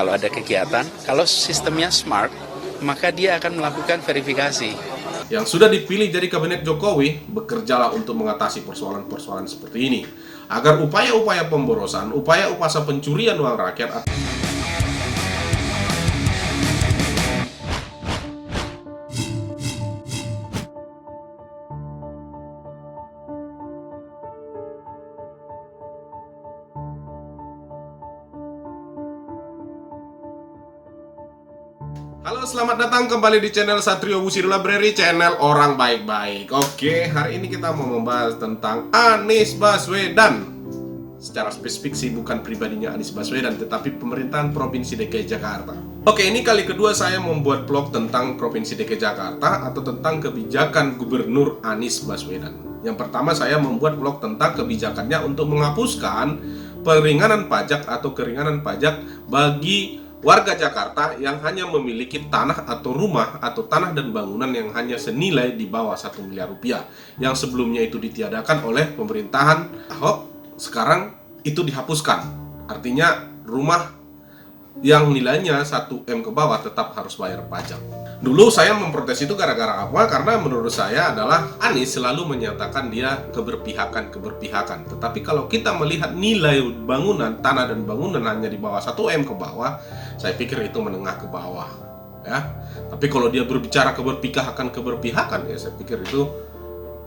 kalau ada kegiatan. Kalau sistemnya smart, maka dia akan melakukan verifikasi. Yang sudah dipilih jadi kabinet Jokowi bekerjalah untuk mengatasi persoalan-persoalan seperti ini, agar upaya-upaya pemborosan, upaya-upaya pencurian uang rakyat. Halo, selamat datang kembali di channel Satrio Bushido Library, channel orang baik-baik. Oke, hari ini kita mau membahas tentang Anies Baswedan. Secara spesifik sih bukan pribadinya Anies Baswedan, tetapi pemerintahan Provinsi DKI Jakarta. Oke, ini kali kedua saya membuat vlog tentang Provinsi DKI Jakarta atau tentang kebijakan Gubernur Anies Baswedan. Yang pertama saya membuat vlog tentang kebijakannya untuk menghapuskan peringanan pajak atau keringanan pajak bagi warga Jakarta yang hanya memiliki tanah atau rumah atau tanah dan bangunan yang hanya senilai di bawah 1 miliar rupiah, yang sebelumnya itu ditiadakan oleh pemerintahan Ahok. Sekarang itu dihapuskan. Artinya rumah yang nilainya 1 M ke bawah tetap harus bayar pajak. Dulu saya memprotes itu gara-gara apa? Karena menurut saya adalah Anies selalu menyatakan dia keberpihakan. Tetapi kalau kita melihat nilai bangunan, tanah dan bangunan hanya di bawah 1 M ke bawah, saya pikir itu menengah ke bawah, ya. Tapi kalau dia berbicara keberpihakan, ya saya pikir itu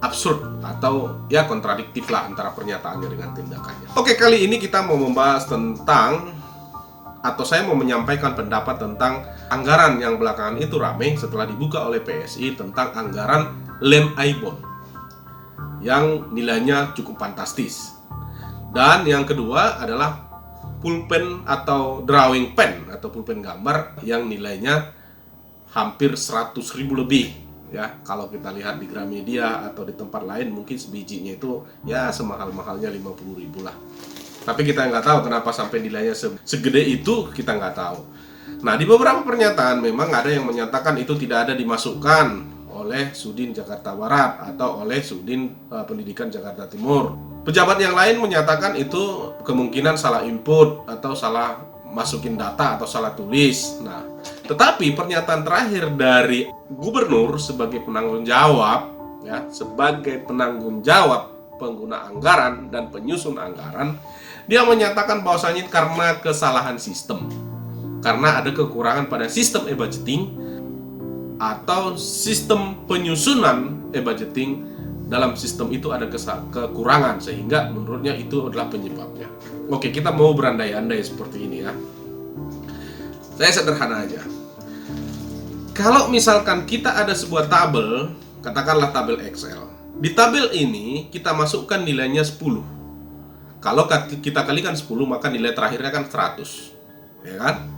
absurd atau ya kontradiktif lah antara pernyataannya dengan tindakannya. Oke, kali ini kita mau membahas tentang, atau saya mau menyampaikan pendapat tentang anggaran yang belakangan itu rame setelah dibuka oleh PSI tentang anggaran lem Aibon yang nilainya cukup fantastis. Dan yang kedua adalah pulpen atau drawing pen atau pulpen gambar yang nilainya hampir 100.000 lebih, ya. Kalau kita lihat di Gramedia atau di tempat lain mungkin sebijinya itu ya semahal-mahalnya 50.000 lah. Tapi kita nggak tahu kenapa sampai nilainya segede itu, kita nggak tahu. Nah, di beberapa pernyataan memang ada yang menyatakan itu tidak ada dimasukkan oleh Sudin Jakarta Barat atau oleh Sudin Pendidikan Jakarta Timur. Pejabat yang lain menyatakan itu kemungkinan salah input atau salah masukin data atau salah tulis. Nah, tetapi pernyataan terakhir dari gubernur sebagai penanggung jawab, ya, sebagai penanggung jawab pengguna anggaran dan penyusun anggaran, dia menyatakan bahwasanya karena kesalahan sistem, karena ada kekurangan pada sistem e-budgeting atau sistem penyusunan e-budgeting. Dalam sistem itu ada kekurangan, sehingga menurutnya itu adalah penyebabnya. Oke, kita mau berandai-andai seperti ini, ya. Saya sederhana aja. Kalau misalkan kita ada sebuah tabel, katakanlah tabel Excel. Di tabel ini kita masukkan nilainya 10. Kalau kita kalikan 10, maka nilai terakhirnya kan 100, ya kan?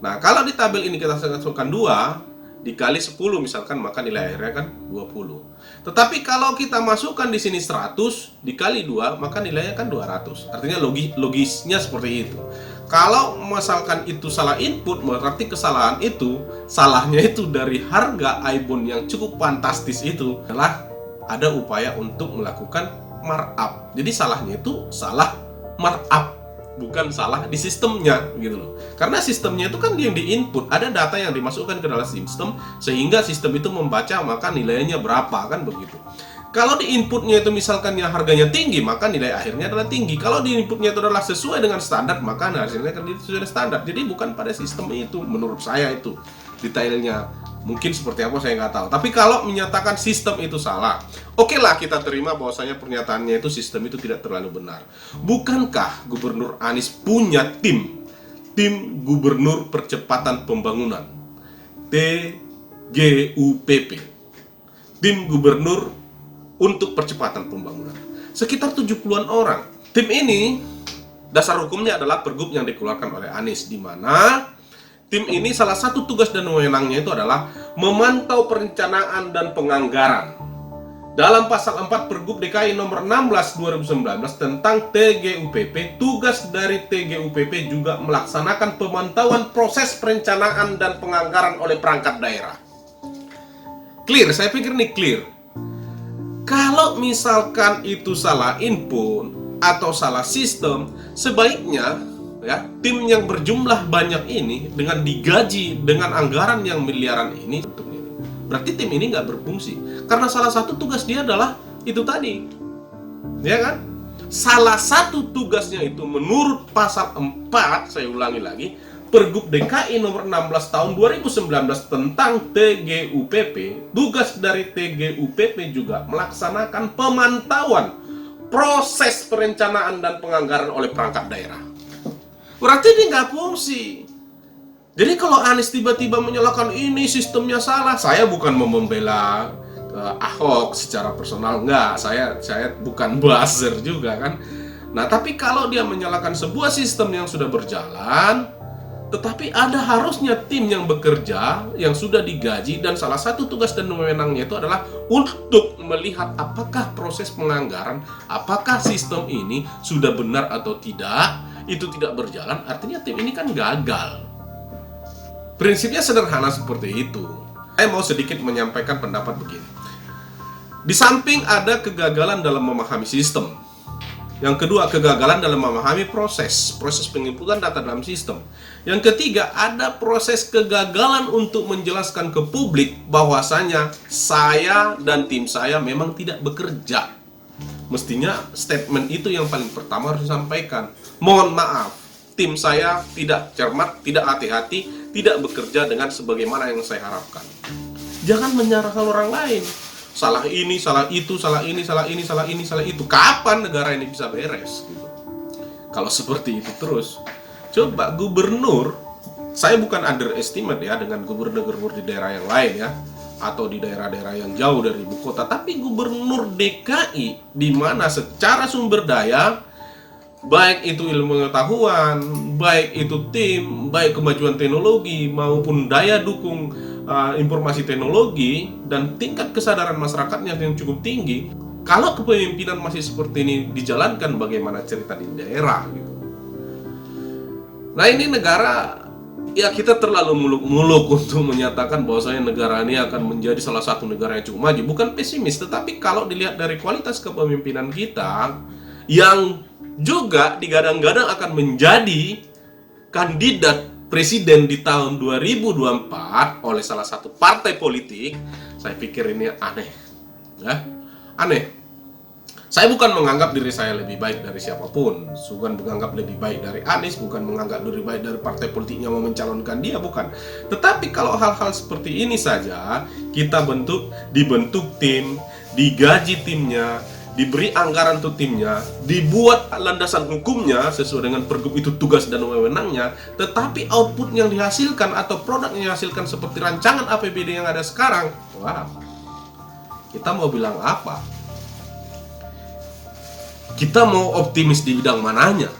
Nah, kalau di tabel ini kita masukkan 2 dikali 10 misalkan, maka nilai akhirnya kan 20. Tetapi kalau kita masukkan di sini 100 dikali 2, maka nilainya kan 200. Artinya logisnya seperti itu. Kalau misalkan itu salah input, berarti kesalahan itu, salahnya itu dari harga Aibon yang cukup fantastis itu adalah ada upaya untuk melakukan markup. Jadi salahnya itu salah markup, bukan salah di sistemnya, gitu loh. Karena sistemnya itu kan yang di-input, ada data yang dimasukkan ke dalam sistem, sehingga sistem itu membaca maka nilainya berapa, kan begitu. Kalau di inputnya itu misalkan yang harganya tinggi, maka nilai akhirnya adalah tinggi. Kalau di inputnya itu adalah sesuai dengan standar, maka hasilnya akan sesuai dengan standar. Jadi bukan pada sistem itu, menurut saya itu detailnya. Mungkin seperti apa saya nggak tahu. Tapi kalau menyatakan sistem itu salah, oke lah kita terima bahwasanya pernyataannya itu sistem itu tidak terlalu benar. Bukankah Gubernur Anies punya tim Gubernur Percepatan Pembangunan, TGUPP, tim Gubernur untuk Percepatan Pembangunan, sekitar 70-an orang. Tim ini dasar hukumnya adalah Pergub yang dikeluarkan oleh Anies, di mana tim ini salah satu tugas dan wewenangnya itu adalah memantau perencanaan dan penganggaran. Dalam pasal 4 Pergub DKI nomor 16 2019 tentang TGUPP, tugas dari TGUPP juga melaksanakan pemantauan proses perencanaan dan penganggaran oleh perangkat daerah. Clear, saya pikir ini clear. Kalau misalkan itu salah input atau salah sistem, sebaiknya ya, tim yang berjumlah banyak ini dengan digaji dengan anggaran yang miliaran ini, berarti tim ini nggak berfungsi. Karena salah satu tugas dia adalah itu tadi, ya kan? Salah satu tugasnya itu menurut pasal 4, saya ulangi lagi, Pergub DKI nomor 16 tahun 2019 tentang TGUPP, tugas dari TGUPP juga melaksanakan pemantauan proses perencanaan dan penganggaran oleh perangkat daerah. Berarti ini nggak fungsi. Jadi kalau Anies tiba-tiba menyalahkan ini sistemnya salah, saya bukan membela Ahok secara personal, enggak, saya bukan buzzer juga kan. Nah, tapi kalau dia menyalahkan sebuah sistem yang sudah berjalan, tetapi ada harusnya tim yang bekerja, yang sudah digaji, dan salah satu tugas dan wewenangnya itu adalah untuk melihat apakah proses penganggaran, apakah sistem ini sudah benar atau tidak. Itu tidak berjalan, artinya tim ini kan gagal. Prinsipnya sederhana seperti itu. Saya mau sedikit menyampaikan pendapat begini. Di samping ada kegagalan dalam memahami sistem, yang kedua, kegagalan dalam memahami proses penginputan data dalam sistem. Yang ketiga, ada proses kegagalan untuk menjelaskan ke publik bahwasanya saya dan tim saya memang tidak bekerja. Mestinya statement itu yang paling pertama harus disampaikan. Mohon maaf, tim saya tidak cermat, tidak hati-hati, tidak bekerja dengan sebagaimana yang saya harapkan. Jangan menyalahkan orang lain. Salah ini, salah itu, salah ini, salah ini, salah ini, salah itu. Kapan negara ini bisa beres? Gitu. Kalau seperti itu terus, coba gubernur, saya bukan underestimate ya dengan gubernur-gubernur di daerah yang lain ya, atau di daerah-daerah yang jauh dari ibu kota, tapi gubernur DKI di mana secara sumber daya, baik itu ilmu pengetahuan, baik itu tim, baik kemajuan teknologi maupun daya dukung informasi teknologi dan tingkat kesadaran masyarakatnya yang cukup tinggi. Kalau kepemimpinan masih seperti ini dijalankan, bagaimana cerita di daerah gitu. Nah, ini negara, ya kita terlalu muluk-muluk untuk menyatakan bahwasanya negara ini akan menjadi salah satu negara yang cukup maju. Bukan pesimis, tetapi kalau dilihat dari kualitas kepemimpinan kita yang juga digadang-gadang akan menjadi kandidat presiden di tahun 2024 oleh salah satu partai politik, saya pikir ini aneh. Ya, aneh. Saya bukan menganggap diri saya lebih baik dari siapapun, bukan menganggap lebih baik dari Anies, bukan menganggap lebih baik dari partai politiknya mau mencalonkan dia, bukan. Tetapi kalau hal-hal seperti ini saja, kita dibentuk tim, digaji timnya, diberi anggaran untuk timnya, dibuat landasan hukumnya sesuai dengan pergub itu tugas dan wewenangnya, tetapi output yang dihasilkan atau produk yang dihasilkan seperti rancangan APBD yang ada sekarang, wah, kita mau bilang apa? Kita mau optimis di bidang mananya?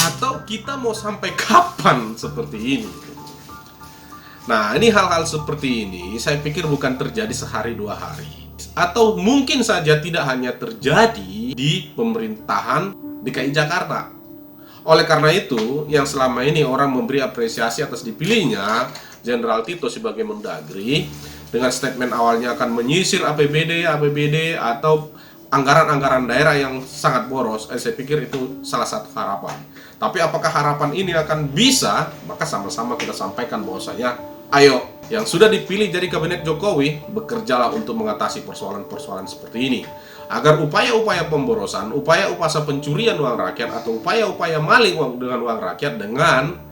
Atau kita mau sampai kapan seperti ini? Nah, ini hal-hal seperti ini saya pikir bukan terjadi sehari dua hari, atau mungkin saja tidak hanya terjadi di pemerintahan DKI Jakarta. Oleh karena itu, yang selama ini orang memberi apresiasi atas dipilihnya Jenderal Tito sebagai Mendagri dengan statement awalnya akan menyisir APBD atau anggaran-anggaran daerah yang sangat boros, saya pikir itu salah satu harapan. Tapi apakah harapan ini akan bisa? Maka sama-sama kita sampaikan bahwasanya ayo, yang sudah dipilih jadi kabinet Jokowi, bekerjalah untuk mengatasi persoalan-persoalan seperti ini. Agar upaya-upaya pemborosan, upaya-upaya pencurian uang rakyat, atau upaya-upaya maling uang dengan uang rakyat dengan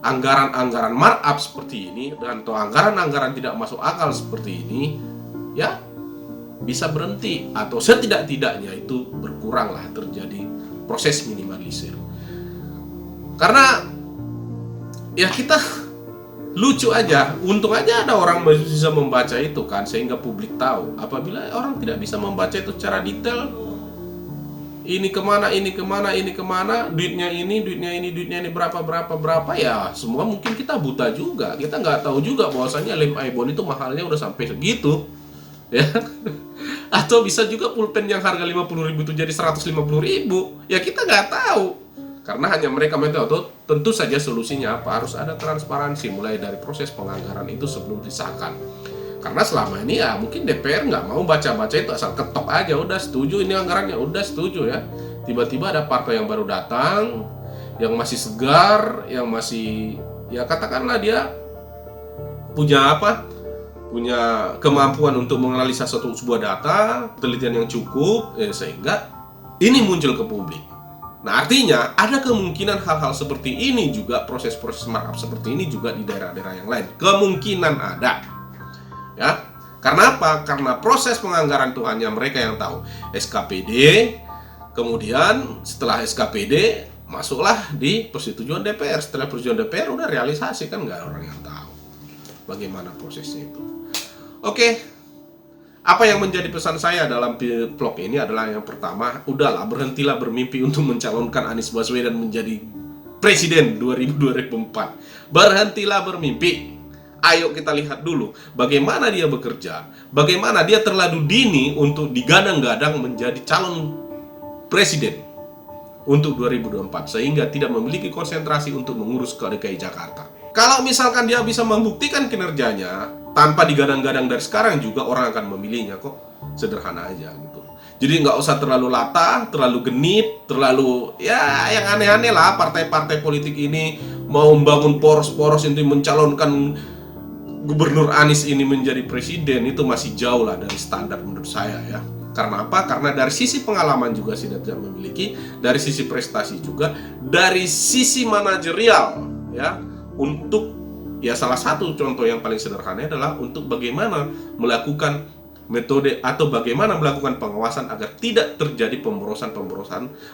anggaran-anggaran markup seperti ini, dan atau anggaran-anggaran tidak masuk akal seperti ini, ya bisa berhenti. Atau setidak-tidaknya itu berkuranglah, terjadi proses minimalisir. Karena ya kita lucu aja, untung aja ada orang bisa membaca itu kan, sehingga publik tahu. Apabila orang tidak bisa membaca itu secara detail, ini kemana, duitnya ini berapa, ya semua mungkin kita buta juga. Kita nggak tahu juga bahwasanya lem Aibon itu mahalnya udah sampai segitu, ya. Atau bisa juga pulpen yang harga 50.000 itu jadi 150.000, ya kita nggak tahu. Karena hanya mereka tahu. Tentu saja solusinya apa? Harus ada transparansi mulai dari proses penganggaran itu sebelum disahkan. Karena selama ini ya mungkin DPR nggak mau baca-baca itu, asal ketok aja, udah setuju ini anggarannya, udah setuju ya. Tiba-tiba ada partai yang baru datang, yang masih segar, yang masih, ya katakanlah dia punya apa? Punya kemampuan untuk menganalisa sebuah data, penelitian yang cukup, sehingga ini muncul ke publik. Nah, artinya ada kemungkinan hal-hal seperti ini juga, proses-proses markup seperti ini juga di daerah-daerah yang lain. Kemungkinan ada. Ya. Karena apa? Karena proses penganggaran itu hanya mereka yang tahu. SKPD, kemudian setelah SKPD masuklah di persetujuan DPR. Setelah persetujuan DPR udah realisasi, kan nggak ada orang yang tahu bagaimana prosesnya itu. Oke. Apa yang menjadi pesan saya dalam vlog ini adalah yang pertama, udahlah, berhentilah bermimpi untuk mencalonkan Anies Baswedan menjadi presiden 2024. Berhentilah bermimpi. Ayo kita lihat dulu bagaimana dia bekerja, bagaimana dia terlalu dini untuk digadang-gadang menjadi calon presiden untuk 2024, sehingga tidak memiliki konsentrasi untuk mengurus ke DKI Jakarta. Kalau misalkan dia bisa membuktikan kinerjanya tanpa digadang-gadang dari sekarang, juga orang akan memilihnya kok. Sederhana aja gitu. Jadi nggak usah terlalu latah, terlalu genit, terlalu ya yang aneh-aneh lah. Partai-partai politik ini mau membangun poros-poros untuk mencalonkan Gubernur Anies ini menjadi presiden, itu masih jauh lah dari standar menurut saya ya. Karena apa? Karena dari sisi pengalaman juga tidak memiliki, dari sisi prestasi juga, dari sisi manajerial ya, untuk ya salah satu contoh yang paling sederhana adalah untuk bagaimana melakukan metode atau bagaimana melakukan pengawasan agar tidak terjadi pemborosan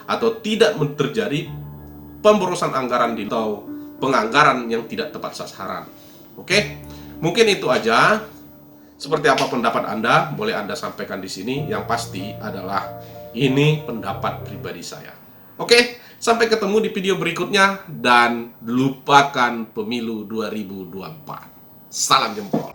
atau tidak terjadi pemborosan anggaran atau penganggaran yang tidak tepat sasaran. Oke, mungkin itu aja. Seperti apa pendapat Anda? Boleh Anda sampaikan di sini. Yang pasti adalah ini pendapat pribadi saya. Oke, sampai ketemu di video berikutnya dan lupakan pemilu 2024. Salam jempol.